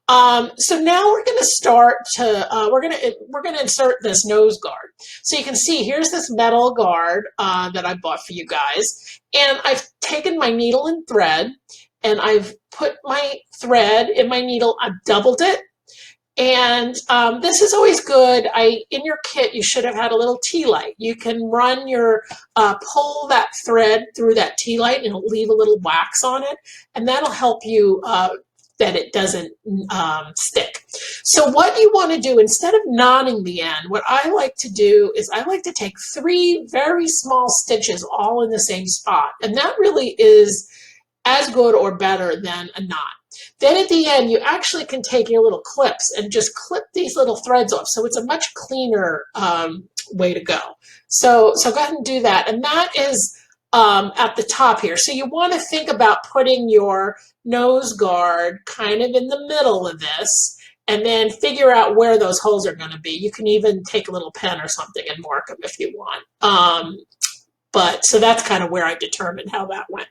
So now we're going to start to we're going to insert this nose guard. So you can see here's this metal guard that I bought for you guys, and I've taken my needle and thread, and I've put my thread in my needle. I've doubled it, and this is always good. In your kit you should have had a little tea light. You can run your pull that thread through that tea light, and it'll leave a little wax on it, and that'll help you that it doesn't stick. So what you want to do, instead of knotting the end, what I like to do is I like to take 3 very small stitches all in the same spot, and that really is as good or better than a knot. Then at the end, you actually can take your little clips and just clip these little threads off. So it's a much cleaner way to go. So go ahead and do that. And that is at the top here. So you want to think about putting your nose guard kind of in the middle of this, and then figure out where those holes are going to be. You can even take a little pen or something and mark them if you want. So that's kind of where I determined how that went.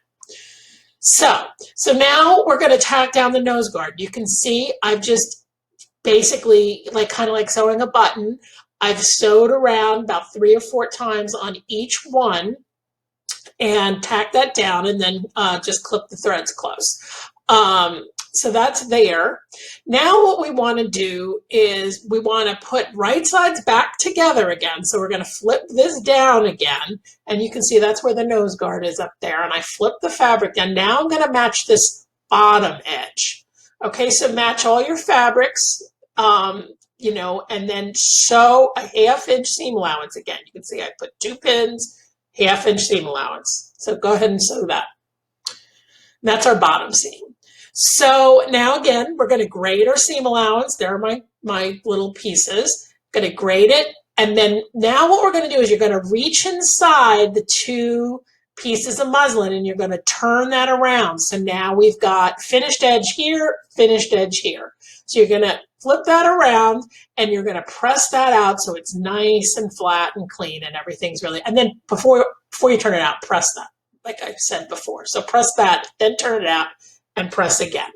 So now we're going to tack down the nose guard. You can see I've just basically kind of like sewing a button. I've sewed around about 3 or 4 times on each one and tack that down, and then just clip the threads close. So that's there. Now what we want to do is we want to put right sides back together again. So we're going to flip this down again, and you can see that's where the nose guard is up there, and I flip the fabric down. Now I'm going to match this bottom edge. Okay, so match all your fabrics, you know, and then sew a 1/2 inch seam allowance again. You can see I put 2 pins, 1/2 inch seam allowance. So go ahead and sew that. And that's our bottom seam. So now again, we're going to grade our seam allowance. There are my little pieces. Going to grade it. And then now what we're going to do is you're going to reach inside the 2 pieces of muslin, and you're going to turn that around. So now we've got finished edge here, finished edge here. So you're going to flip that around, and you're going to press that out so it's nice and flat and clean, and everything's really, and then before you turn it out, press that, like I said before. So press that, then turn it out, and press again.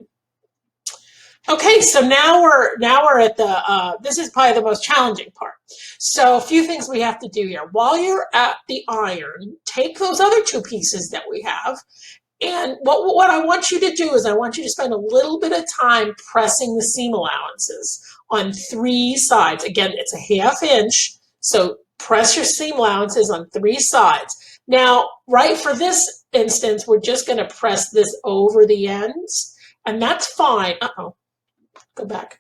Okay, so now we're at the, this is probably the most challenging part. So a few things we have to do here. While you're at the iron, take those other 2 pieces that we have, and what I want you to do is I want you to spend a little bit of time pressing the seam allowances on 3 sides. Again, it's a 1/2 inch, so press your seam allowances on 3 sides. Now, right, for this instance, we're just going to press this over the ends, and that's fine. Uh-oh, go back.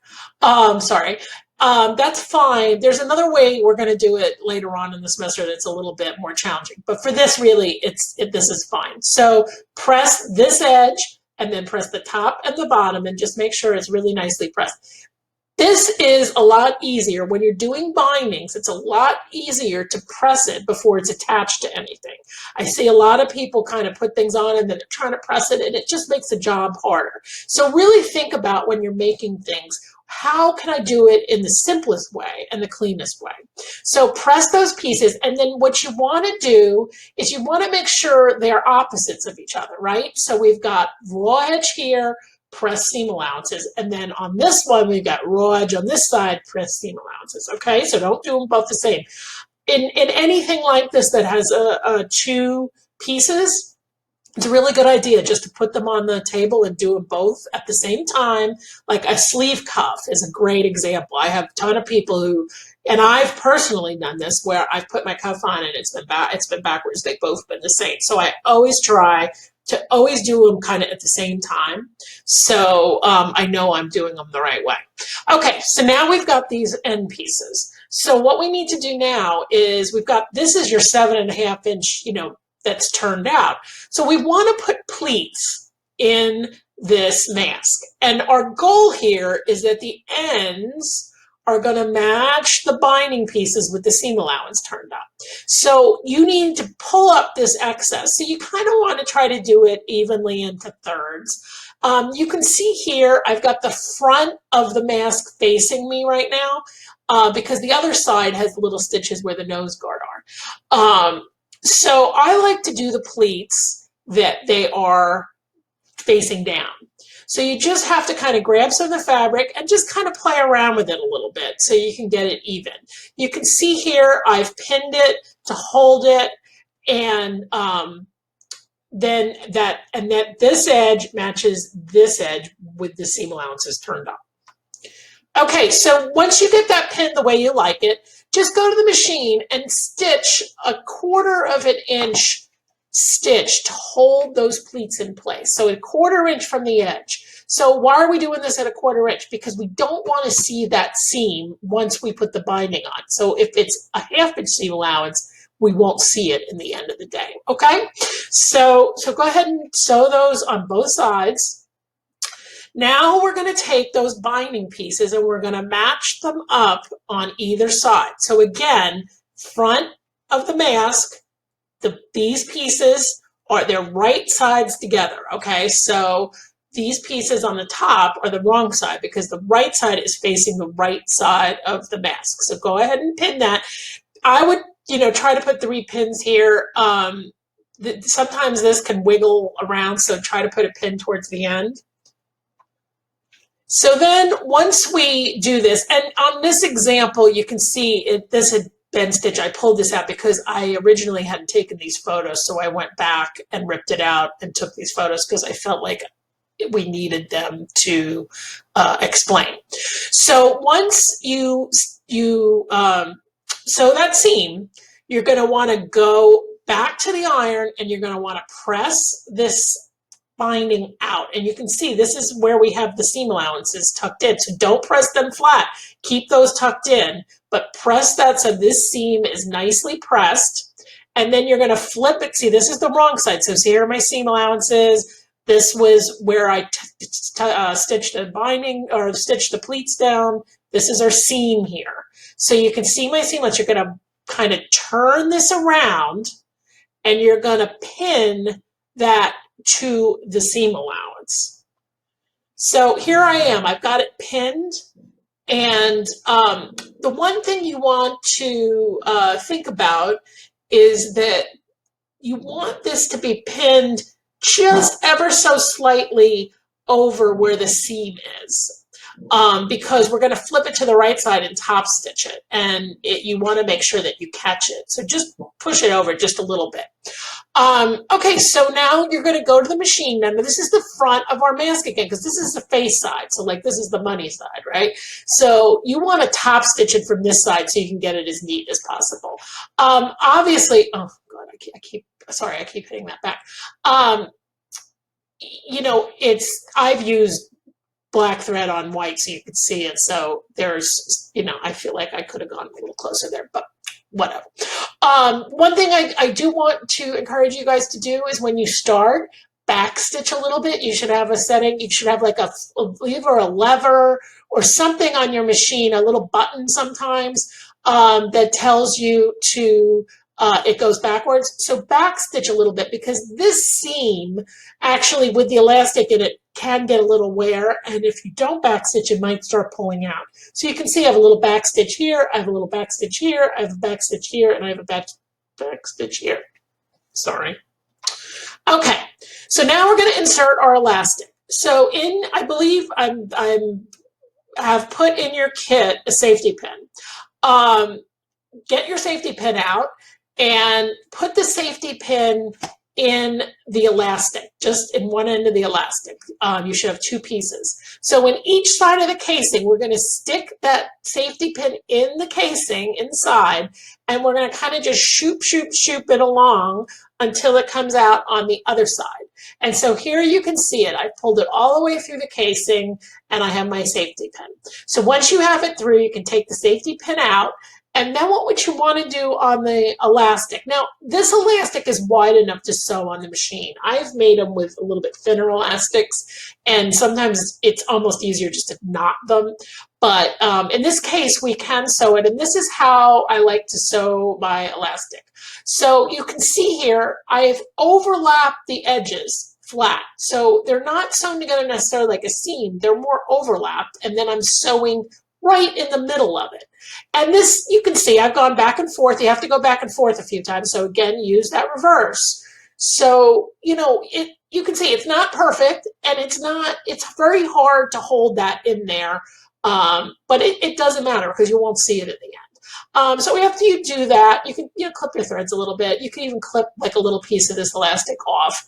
Sorry. That's fine. There's another way we're going to do it later on in the semester that's a little bit more challenging, but for this, really, this is fine. So press this edge, and then press the top and the bottom, and just make sure it's really nicely pressed. This is a lot easier when you're doing bindings. It's a lot easier to press it before it's attached to anything. I see a lot of people kind of put things on and then they're trying to press it, and it just makes the job harder. So really think about when you're making things, how can I do it in the simplest way and the cleanest way? So press those pieces, and then what you want to do is you want to make sure they're opposites of each other, right? So we've got raw edge here, press seam allowances, and then on this one we've got raw edge on this side, press seam allowances. Okay, so don't do them both the same. In anything like this that has 2 pieces, it's a really good idea just to put them on the table and do them both at the same time. Like a sleeve cuff is a great example. I have a ton of people who, and I've personally done this, where I've put my cuff on and it's been backwards. They've both been the same. So I always try to always do them kind of at the same time. So I know I'm doing them the right way. Okay, so now we've got these end pieces. So what we need to do now is this is your 7.5 inch, you know, that's turned out. So we want to put pleats in this mask. And our goal here is that the ends are going to match the binding pieces with the seam allowance turned up. So you need to pull up this excess. So you kind of want to try to do it evenly into thirds. You can see here, I've got the front of the mask facing me right now because the other side has little stitches where the nose guard are. So I like to do the pleats that they are facing down. So you just have to kind of grab some of the fabric and just kind of play around with it a little bit so you can get it even. You can see here I've pinned it to hold it, and then this edge matches this edge with the seam allowances turned up. Okay, so once you get that pinned the way you like it, just go to the machine and stitch a 1/4 of an inch stitch to hold those pleats in place. So 1/4 inch from the edge. So why are we doing this at 1/4 inch? Because we don't want to see that seam once we put the binding on. So if it's a 1/2 inch seam allowance, we won't see it in the end of the day, okay? So go ahead and sew those on both sides. Now we're going to take those binding pieces and we're going to match them up on either side. So again, front of the mask, these pieces are their right sides together, okay? So these pieces on the top are the wrong side because the right side is facing the right side of the mask. So go ahead and pin that. I would, try to put 3 pins here. Sometimes this can wiggle around, so try to put a pin towards the end. So then once we do this, and on this example, you can see this had been stitched. I pulled this out because I originally hadn't taken these photos, so I went back and ripped it out and took these photos because I felt like we needed them to explain. So once you sew that seam, you're going to want to go back to the iron and you're going to want to press this binding out, and you can see this is where we have the seam allowances tucked in. So don't press them flat, keep those tucked in, but press that so this seam is nicely pressed, and then you're going to flip it. See, this is the wrong side, so here are my seam allowances. This was where I stitched the binding or stitched the pleats down. This is our seam here, so you can see my seam allowance. You're going to kind of turn this around and you're going to pin that to the seam allowance. So here I am, I've got it pinned, and the one thing you want to think about is that you want this to be pinned just ever so slightly over where the seam is. Because we're going to flip it to the right side and top stitch it, and you want to make sure that you catch it. So just push it over just a little bit. Okay, so now you're going to go to the machine. Now this is the front of our mask again, because this is the face side. So like this is the money side, right? So you want to top stitch it from this side so you can get it as neat as possible. Obviously, oh God, I keep hitting that back. I've used black thread on white so you could see it. So there's, I feel like I could have gone a little closer there, but whatever. One thing I do want to encourage you guys to do is when you start, back stitch a little bit. You should have a setting. You should have like either a lever or something on your machine, a little button sometimes that tells you to it goes backwards. So back stitch a little bit, because this seam actually with the elastic in it can get a little wear, and if you don't back stitch it might start pulling out. So you can see I have a little back stitch here, I have a little back stitch here, I have a back stitch here, and I have a back stitch here. Sorry. Okay, so now we're going to insert our elastic. So I believe I have put in your kit a safety pin. Get your safety pin out and put the safety pin in the elastic, just in one end of the elastic. You should have 2 pieces. So in each side of the casing, we're going to stick that safety pin in the casing inside, and we're going to kind of just shoop it along until it comes out on the other side. And so here you can see it. I pulled it all the way through the casing, and I have my safety pin. So once you have it through, you can take the safety pin out. And then what you want to do on the elastic. Now, this elastic is wide enough to sew on the machine. I've made them with a little bit thinner elastics, and sometimes it's almost easier just to knot them. But in this case, we can sew it, and this is how I like to sew my elastic. So you can see here, I've overlapped the edges flat. So they're not sewn together necessarily like a seam, they're more overlapped, and then I'm sewing right in the middle of it. And this, you can see, I've gone back and forth. You have to go back and forth a few times. So again, use that reverse. So, you can see it's not perfect and it's very hard to hold that in there. But it doesn't matter because you won't see it at the end. So after you do that, you can clip your threads a little bit. You can even clip like a little piece of this elastic off.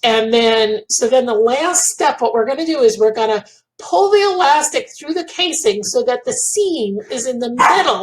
And then, so then the last step, what we're going to do is we're going to pull the elastic through the casing so that the seam is in the middle